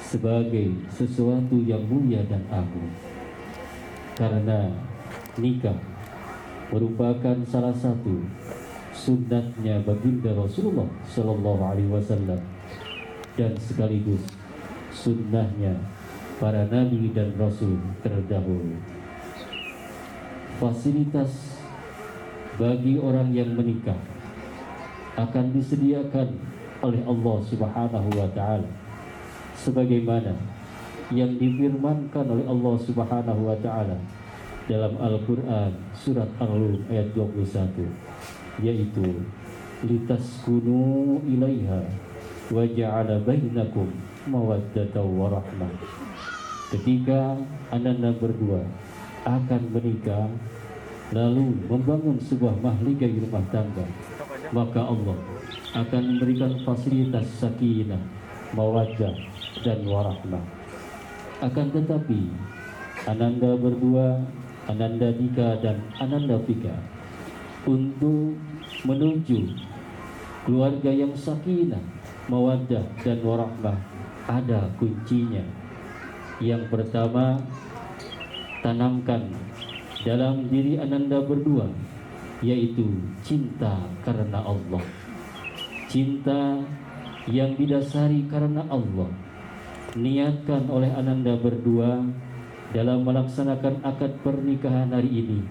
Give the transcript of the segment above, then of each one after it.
sebagai sesuatu yang mulia dan agung, karena nikah merupakan salah satu sunnatnya baginda Rasulullah Sallallahu Alaihi Wasallam dan sekaligus sunnahnya para nabi dan rasul terdahulu. Fasilitas bagi orang yang menikah akan disediakan oleh Allah Subhanahu wa taala sebagaimana yang difirmankan oleh Allah Subhanahu wa taala dalam Al-Qur'an surat Ar-Rum ayat 21, yaitu litaskunu ilaiha wa ja'ala bainakum mawaddatan wa rahmah. Ketika anda berdua akan menikah lalu membangun sebuah mahligai rumah tangga, maka Allah akan memberikan fasilitas sakinah, mawaddah dan warahmah. Akan tetapi ananda berdua, ananda Dika dan ananda Vika, untuk menuju keluarga yang sakinah, mawaddah dan warahmah ada kuncinya. Yang pertama, tanamkan dalam diri ananda berdua yaitu cinta karena Allah, cinta yang didasari karena Allah. Niatkan oleh ananda berdua dalam melaksanakan akad pernikahan hari ini,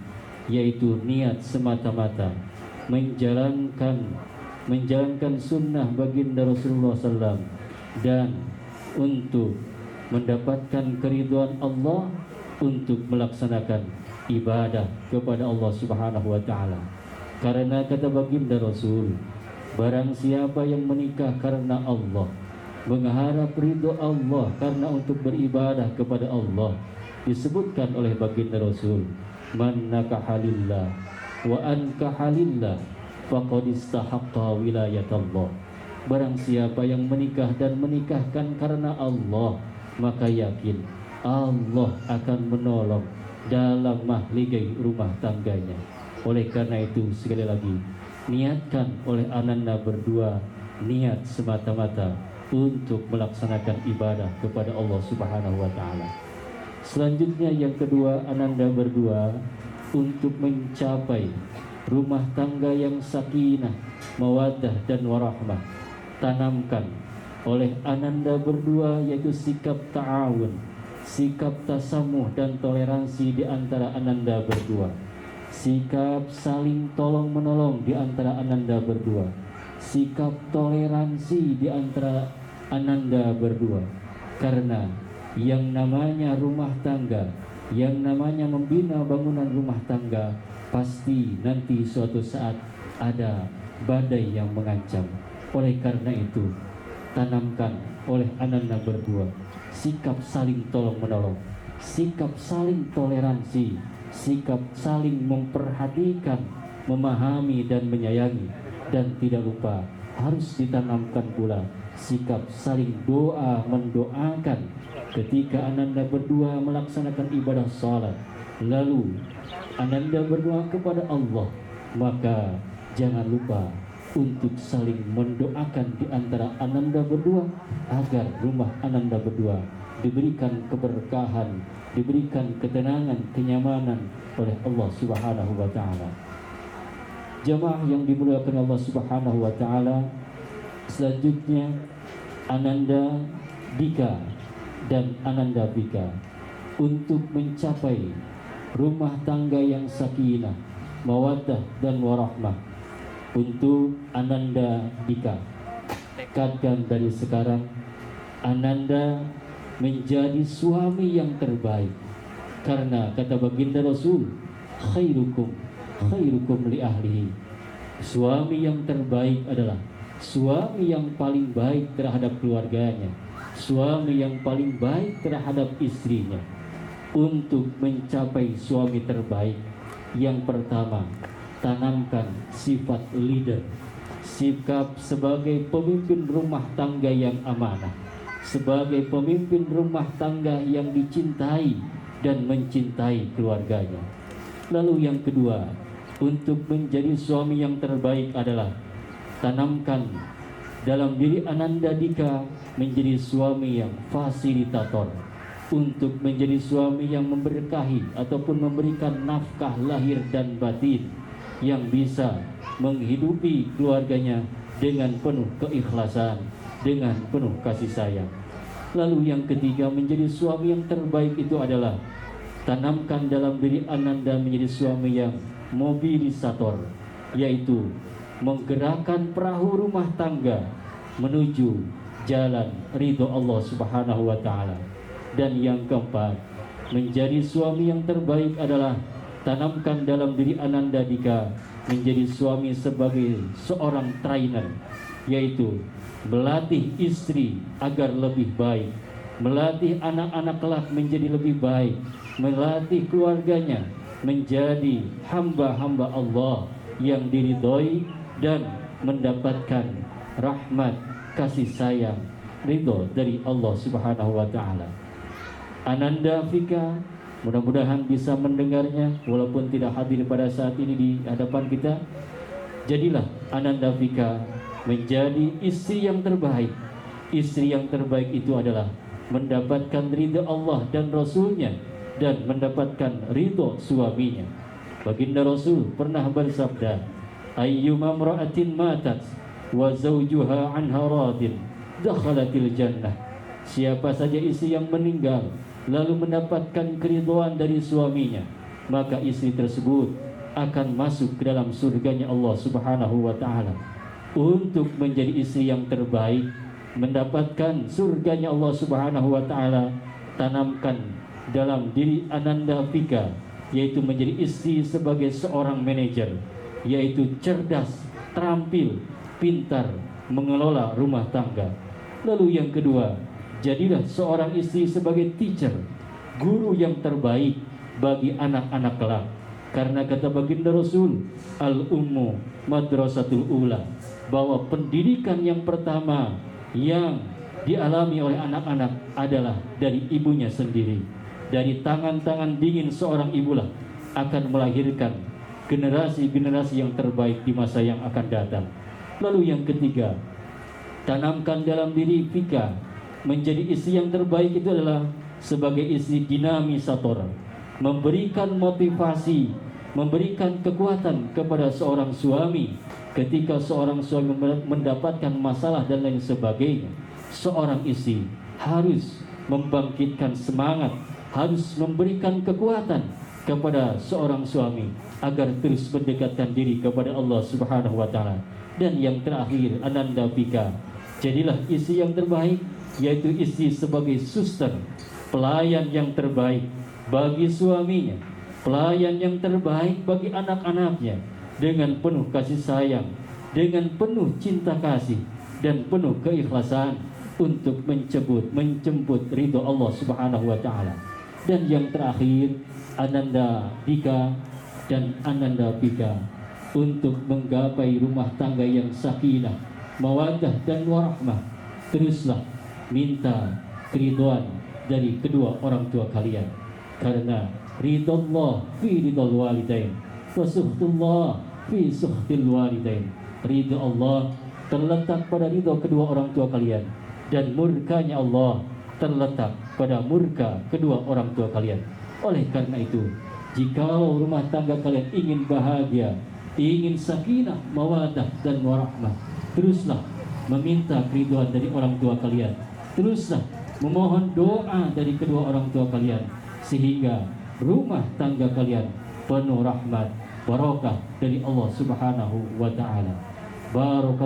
yaitu niat semata-mata menjalankan sunnah baginda Rasulullah SAW dan untuk mendapatkan keridhaan Allah, untuk melaksanakan ibadah kepada Allah Subhanahu wa taala. Karena kata baginda Rasul, barang siapa yang menikah karena Allah, mengharap ridho Allah karena untuk beribadah kepada Allah, disebutkan oleh baginda Rasul, man nakaha lillah wa ankaha lillah faqad istahaqqa wilayatallah. Barang siapa yang menikah dan menikahkan karena Allah, maka yakin Allah akan menolong dalam mahligai rumah tangganya. Oleh karena itu, sekali lagi, niatkan oleh ananda berdua niat semata-mata untuk melaksanakan ibadah kepada Allah Subhanahu wa taala. Selanjutnya yang kedua, ananda berdua untuk mencapai rumah tangga yang sakinah, mawaddah dan warahmah, tanamkan oleh ananda berdua yaitu sikap ta'awun, sikap tasamuh dan toleransi di antara ananda berdua, sikap saling tolong menolong di antara ananda berdua, sikap toleransi di antara ananda berdua. Karena yang namanya rumah tangga, yang namanya membina bangunan rumah tangga, pasti nanti suatu saat ada badai yang mengancam. Oleh karena itu, tanamkan oleh ananda berdua sikap saling tolong menolong, sikap saling toleransi, sikap saling memperhatikan, memahami dan menyayangi. Dan tidak lupa harus ditanamkan pula sikap saling doa mendoakan ketika ananda berdua melaksanakan ibadah salat, lalu ananda berdoa kepada Allah, maka jangan lupa untuk saling mendoakan di antara ananda berdua agar rumah ananda berdua diberikan keberkahan, diberikan ketenangan, kenyamanan oleh Allah Subhanahu wa taala. Jamaah yang dimuliakan Allah Subhanahu wa taala, selanjutnya ananda Dika dan ananda Vika untuk mencapai rumah tangga yang sakinah, mawaddah dan warahmah. Untuk ananda Dika, tekadkan dari sekarang ananda menjadi suami yang terbaik, karena kata baginda Rasul, khairukum li ahlihi. Suami yang terbaik adalah suami yang paling baik terhadap keluarganya, suami yang paling baik terhadap istrinya. Untuk mencapai suami terbaik, yang pertama, tanamkan sifat leader, sikap sebagai pemimpin rumah tangga yang amanah, sebagai pemimpin rumah tangga yang dicintai dan mencintai keluarganya. Lalu yang kedua, untuk menjadi suami yang terbaik adalah tanamkan dalam diri Ananda Dika menjadi suami yang fasilitator, untuk menjadi suami yang memberkahi ataupun memberikan nafkah lahir dan batin, yang bisa menghidupi keluarganya dengan penuh keikhlasan, dengan penuh kasih sayang. Lalu yang ketiga, menjadi suami yang terbaik itu adalah tanamkan dalam diri Ananda menjadi suami yang mobilisator, yaitu menggerakkan perahu rumah tangga menuju jalan ridho Allah Subhanahu wa taala. Dan yang keempat, menjadi suami yang terbaik adalah tanamkan dalam diri Ananda Dika menjadi suami sebagai seorang trainer, yaitu melatih istri agar lebih baik, melatih anak-anak kelak menjadi lebih baik, melatih keluarganya menjadi hamba-hamba Allah yang diridhoi dan mendapatkan rahmat, kasih sayang, ridho dari Allah Subhanahu wa taala. Ananda Vika mudah-mudahan bisa mendengarnya walaupun tidak hadir pada saat ini di hadapan kita. Jadilah Ananda Vika menjadi istri yang terbaik. Istri yang terbaik itu adalah mendapatkan ridha Allah dan Rasulnya dan mendapatkan ridho suaminya. Baginda Rasul pernah bersabda, ayyuma imra'atin matat wa zawjuha anha radin dakhalatil jannah. Siapa saja istri yang meninggal lalu mendapatkan keridhaan dari suaminya, maka istri tersebut akan masuk ke dalam surganya Allah Subhanahu wa taala. Untuk menjadi istri yang terbaik, mendapatkan surganya Allah Subhanahu wa taala, tanamkan dalam diri Ananda Vika, yaitu menjadi istri sebagai seorang manajer, yaitu cerdas, terampil, pintar mengelola rumah tangga. Lalu yang kedua, jadilah seorang istri sebagai teacher, guru yang terbaik bagi anak-anak kelak. Karena kata baginda Rasul, al-ummu madrasatul ula, bahwa pendidikan yang pertama yang dialami oleh anak-anak adalah dari ibunya sendiri. Dari tangan-tangan dingin seorang ibulah akan melahirkan generasi-generasi yang terbaik di masa yang akan datang. Lalu yang ketiga, tanamkan dalam diri Vika menjadi istri yang terbaik itu adalah sebagai istri dinamisator, memberikan motivasi, memberikan kekuatan kepada seorang suami ketika seorang suami mendapatkan masalah dan lain sebagainya. Seorang istri harus membangkitkan semangat, harus memberikan kekuatan kepada seorang suami agar terus mendekatkan diri kepada Allah Subhanahu wa taala. Dan yang terakhir, Ananda Vika, jadilah istri yang terbaik, yaitu istri sebagai suster, pelayan yang terbaik bagi suaminya, pelayan yang terbaik bagi anak-anaknya, dengan penuh kasih sayang, dengan penuh cinta kasih dan penuh keikhlasan untuk menjemput ridho Allah Subhanahu wa taala. Dan yang terakhir, Ananda Dika dan Ananda Vika untuk menggapai rumah tangga yang sakinah, mawaddah dan warahmah, teruslah minta keridhaan dari kedua orang tua kalian. Karena ridallah fi ridal walidain wa suhtullah fi suhtil walidain. Ridha Allah terletak pada ridha kedua orang tua kalian, dan murkanya Allah terletak pada murka kedua orang tua kalian. Oleh karena itu, jikalau rumah tangga kalian ingin bahagia, ingin sakinah, mawaddah dan warahmah, teruslah meminta keridhaan dari orang tua kalian, teruslah memohon doa dari kedua orang tua kalian, sehingga rumah tangga kalian penuh rahmat, barakah dari Allah Subhanahu wa taala. Barakah